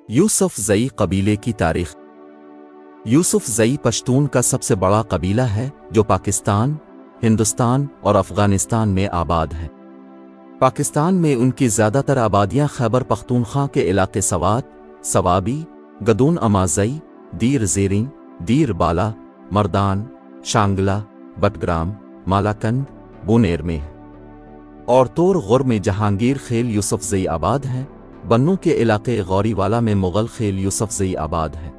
यूसुफजई कबीले की तारीख। यूसुफजई पश्तून का सबसे बड़ा कबीला है जो पाकिस्तान, हिंदुस्तान और अफ़गानिस्तान में आबाद है। पाकिस्तान में उनकी ज़्यादातर आबादियाँ खैबर पख्तूनख्वा के इलाके सवात, सवाबी, गदून अमाज़ई, दीर ज़ेरिंग, दीर बाला, मर्दान, शांगला, बटग्राम, मालाकंद, बुनेर में है और तोर गुर में जहांगीर खेल यूसुफजई आबाद हैं। बन्नू के इलाके गौरीवाला में मुग़ल खेल यूसुफजई आबाद है।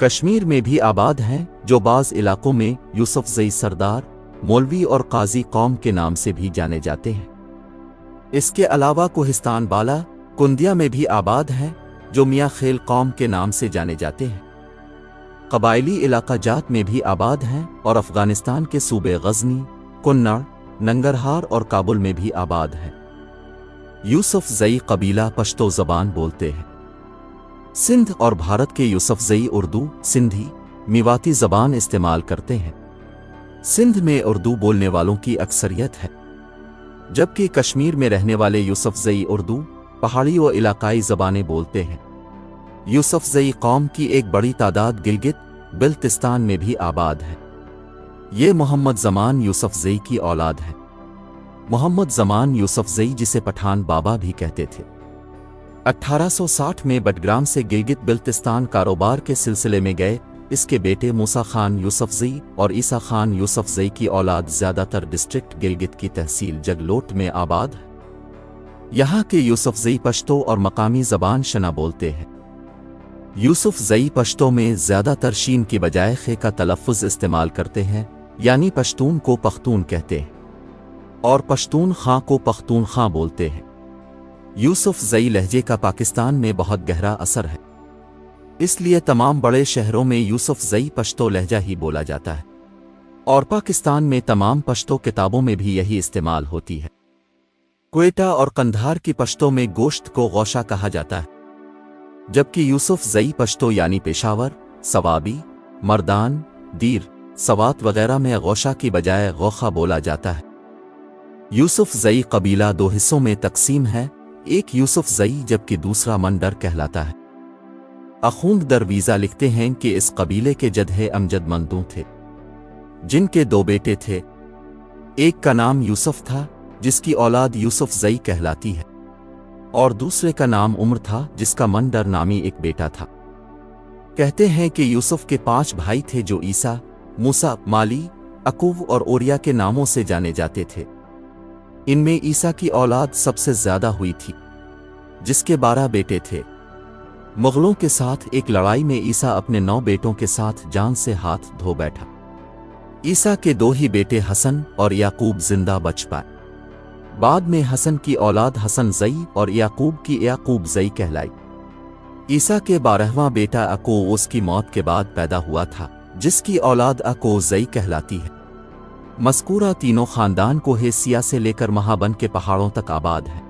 कश्मीर में भी आबाद हैं जो बाज़ इलाकों में यूसुफजई सरदार, मौलवी और काजी कौम के नाम से भी जाने जाते हैं। इसके अलावा कोहिस्तान बाला, कुंदिया में भी आबाद हैं जो मियाँ खेल कौम के नाम से जाने जाते हैं। कबायली इलाका जात में भी आबाद हैं और अफ़गानिस्तान के सूबे गज़नी, कुन्नड़, नंगरहार और काबुल में भी आबाद हैं। यूसुफजई कबीला पश्तो ज़बान बोलते हैं। सिंध और भारत के यूसुफजई उर्दू, सिंधी, मेवाती ज़बान इस्तेमाल करते हैं। सिंध में उर्दू बोलने वालों की अक्सरियत है, जबकि कश्मीर में रहने वाले यूसुफजई उर्दू, पहाड़ी व इलाकाई ज़बानें बोलते हैं। यूसुफजई कौम की एक बड़ी तादाद गिलगित बिल्तिस्तान में भी आबाद है। ये मोहम्मद ज़मान यूसुफजई की औलाद है। मोहम्मद ज़मान यूसुफजई, जिसे पठान बाबा भी कहते थे, 1860 में बटग्राम से गिलगित बिल्तिस्तान कारोबार के सिलसिले में गए। इसके बेटे मूसा खान यूसुफजई और ईसा खान यूसुफजई की औलाद ज़्यादातर डिस्ट्रिक्ट गिलगित की तहसील जगलोट में आबाद है। यहाँ के यूसुफजई पश्तो और मकामी ज़बान शना बोलते हैं। यूसुफजई पश्तो में ज़्यादातर शीन की बजाय खे का तलफ़्फ़ुज़ इस्तेमाल करते हैं, यानी पश्तून को पख्तून कहते हैं और पश्तून खां को पख्तून खां बोलते हैं। यूसुफजई लहजे का पाकिस्तान में बहुत गहरा असर है, इसलिए तमाम बड़े शहरों में यूसुफजई पश्तो लहजा ही बोला जाता है और पाकिस्तान में तमाम पश्तो किताबों में भी यही इस्तेमाल होती है। क्वेटा और कंधार की पश्तो में गोश्त को गौशा कहा जाता है, जबकि यूसुफजई पश्तो यानी पेशावर, सवाबी, मर्दान, दीर, सवात वगैरह में गौशा की बजाय गौखा बोला जाता है। यूसुफजई कबीला दो हिस्सों में तकसीम है, एक यूसुफजई जबकि दूसरा मंडर कहलाता है। अखूंद दरवीज़ा लिखते हैं कि इस कबीले के जदहे अमजद मंदू थे, जिनके दो बेटे थे। एक का नाम यूसुफ था, जिसकी औलाद यूसुफजई कहलाती है, और दूसरे का नाम उम्र था, जिसका मंडर नामी एक बेटा था। कहते हैं कि यूसुफ के 5 भाई थे जो ईसा, मूसा, माली, अकूब और ओरिया के नामों से जाने जाते थे। इनमें ईसा की औलाद सबसे ज्यादा हुई थी, जिसके 12 बेटे थे। मुगलों के साथ एक लड़ाई में ईसा अपने 9 बेटों के साथ जान से हाथ धो बैठा। ईसा के 2 ही बेटे हसन और याकूब जिंदा बच पाए। बाद में हसन की औलाद हसन जई और याकूब की याकूब जई कहलाई। ईसा के 12वां बेटा अको उसकी मौत के बाद पैदा हुआ था, जिसकी औलाद अको जई कहलाती है। मज़कूरा तीनों खानदान को हेसिया से लेकर महाबन के पहाड़ों तक आबाद है।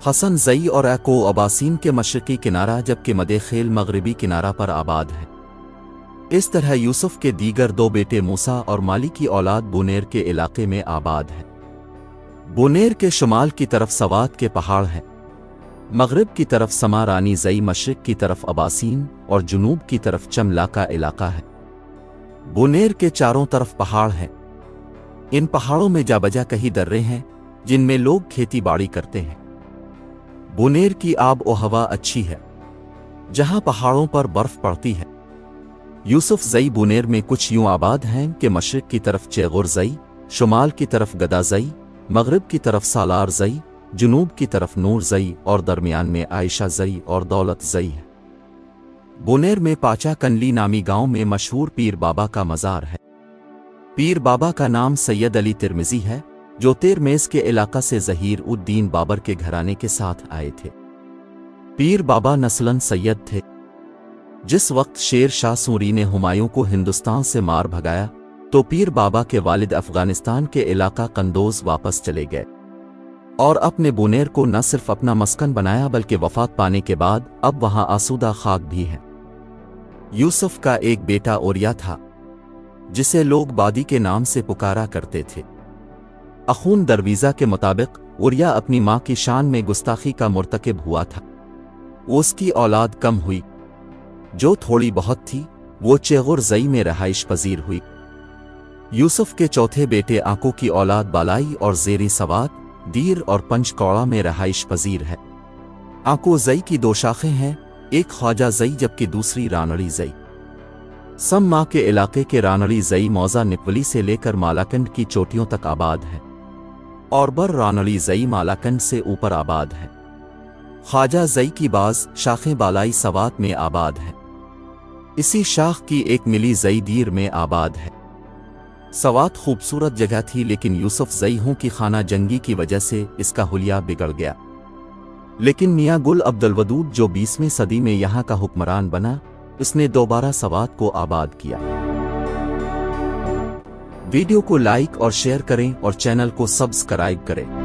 हसन जई और अको अबासीन के मशरकी किनारा, जबकि मदे खेल मगरबी किनारा पर आबाद है। इस तरह यूसुफ के दीगर 2 बेटे मूसा और माली की औलाद बुनेर के इलाके में आबाद है। बुनेर के शुमाल की तरफ सवात के पहाड़ हैं, मगरिब की तरफ समा रानी जई, मशरिक की तरफ अबासीन और जुनूब की तरफ चमला का इलाका है। बुनेर के चारों तरफ पहाड़ हैं। इन पहाड़ों में जाबजा कई दर्रे हैं जिनमें लोग खेती बाड़ी करते हैं। बुनेर की आब ओ हवा अच्छी है, जहां पहाड़ों पर बर्फ पड़ती है। यूसुफजई बुनेर में कुछ यूं आबाद हैं कि मशरिक की तरफ चेगुर जई, शुमाल की तरफ गदा जई, मगरिब की तरफ सालार जई, जुनूब की तरफ नूर जई और दरमियान में आयशा जई और दौलत जई है। बुनेर में पाचा कनली नामी गांव में मशहूर पीर बाबा का मज़ार है। पीर बाबा का नाम सैयद अली तिरमिज़ी है, जो तेरमेज़ के इलाका से ज़हीर उद्दीन बाबर के घराने के साथ आए थे। पीर बाबा नस्लन सैयद थे। जिस वक्त शेर शाह सूरी ने हुमायूं को हिंदुस्तान से मार भगाया, तो पीर बाबा के वालिद अफ़गानिस्तान के इलाका कंदोज वापस चले गए और अपने बुनेर को न सिर्फ अपना मस्कन बनाया, बल्कि वफात पाने के बाद अब वहां आसूदा खाक भी है। यूसुफ का एक बेटा ओरिया था, जिसे लोग बादी के नाम से पुकारा करते थे। अखून दरवीज़ा के मुताबिक ओरिया अपनी माँ की शान में गुस्ताखी का मुर्तकिब हुआ था। उसकी औलाद कम हुई। जो थोड़ी बहुत थी वो चेगुर जई में रहाइश पजीर हुई। यूसुफ के चौथे बेटे आंको की औलाद बालाई और जेरी सवात, दीर और पंचकौड़ा में रहाइश पजीर है। आंको जई की दो शाखें हैं, एक ख्वाजा जई जबकि दूसरी रानड़ी जई। सम्मा के इलाके के रानड़ी जई मौजा निपवली से लेकर मालाकंड की चोटियों तक आबाद है और बर रानड़ी जई मालाकंड से ऊपर आबाद है। ख्वाजा जई की बाज शाखें बालाई सवात में आबाद है। इसी शाख की एक मिली जई दीर में आबाद है। सवात खूबसूरत जगह थी लेकिन यूसुफ जईहों की खाना जंगी की वजह से इसका हुलिया बिगड़ गया। लेकिन मियां गुल अब्दुल वदूद जो 20वीं सदी में यहाँ का हुक्मरान बना, उसने दोबारा सवात को आबाद किया। वीडियो को लाइक और शेयर करें और चैनल को सब्सक्राइब करें।